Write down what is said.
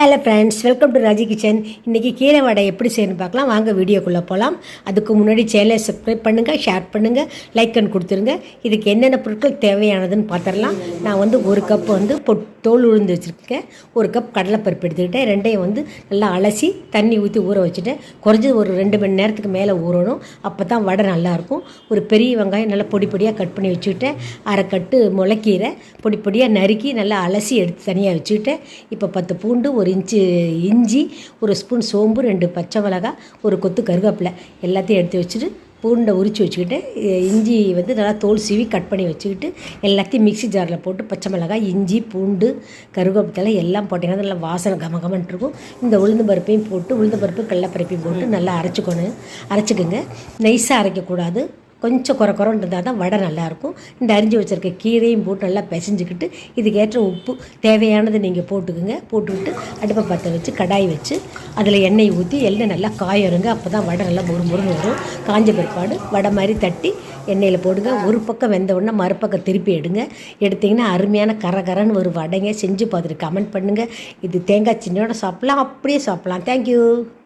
Hello friends, welcome to Raji kitchen. இன்றைக்கி கீரை வடை எப்படி செய்யணும்னு பார்க்கலாம். வாங்க வீடியோக்குள்ளே போகலாம். அதுக்கு முன்னாடி சேனலை சப்ஸ்கிரைப் பண்ணுங்கள், ஷேர் பண்ணுங்கள், லைக் அண்ட் கொடுத்துருங்க. இதுக்கு என்னென்ன பொருட்கள் தேவையானதுன்னு பார்த்துடலாம். நான் ஒரு கப் தோல் உளுந்து வச்சுருக்கேன். ஒரு கப் கடலைப்பருப்பு எடுத்துக்கிட்டேன். ரெண்டையும் நல்லா அலசி தண்ணி ஊற்றி ஊற வச்சுட்டேன். குறைஞ்சது ஒரு 2 மணி நேரத்துக்கு மேலே ஊறணும். அப்போ தான் வடை நல்லாயிருக்கும். ஒரு பெரிய வெங்காயம் நல்லா பொடி பொடியாக கட் பண்ணி வச்சுக்கிட்டேன். அரை கட்டு முளைக்கீரை பொடி பொடியாக நறுக்கி நல்லா அலசி எடுத்து தனியாக வச்சுக்கிட்டேன். இப்போ 10 பூண்டு, 1 இன்ச்சு இஞ்சி, 1 ஸ்பூன் சோம்பு, 2 பச்சை மிளகாய், ஒரு கொத்து கருவேப்பிலை எல்லாத்தையும் எடுத்து வச்சுட்டு பூண்டை உரித்து வச்சுக்கிட்டு இஞ்சி நல்லா தோல் சீவி கட் பண்ணி வச்சுக்கிட்டு எல்லாத்தையும் மிக்ஸி ஜாரில் போட்டு பச்சை மிளகாய், இஞ்சி, பூண்டு, கருவேப்பிலை எல்லாம் போட்டிங்கன்னா நல்லா வாசனை கமகமன்ட்டு இருக்கும். இந்த உளுந்து பருப்பையும் போட்டு உளுந்து பருப்பு கடலைப்பருப்பையும் போட்டு நல்லா அரைச்சிக்கோங்க. நைஸாக அரைக்கக்கூடாது. கொஞ்சம் குறன்னு இருந்தால் தான் வடை நல்லாயிருக்கும். இந்த அரிஞ்சு வச்சுருக்க கீரையும் போட்டு நல்லா பிசைஞ்சிக்கிட்டு இதுக்கேற்ற உப்பு தேவையானது நீங்கள் போட்டுக்கிட்டு அடுப்பை பற்ற வச்சு கடாய் வச்சு அதில் எண்ணெய் ஊற்றி எண்ணெய் நல்லா காயருங்க. அப்போ தான் வடை நல்லா முறுமுறுன்னு வரும். காஞ்ச பிற்பாடு வடை மாதிரி தட்டி எண்ணெயில் போடுங்க. ஒரு பக்கம் வெந்த உடனே மறுபக்கம் திருப்பி எடுத்திங்கன்னா அருமையான கரன்னு ஒரு வடைங்க. செஞ்சு பார்த்துட்டு கமெண்ட் பண்ணுங்கள். இது தேங்காய் சின்னையோட சாப்பிட்லாம், அப்படியே சாப்பிட்லாம். தேங்க்யூ.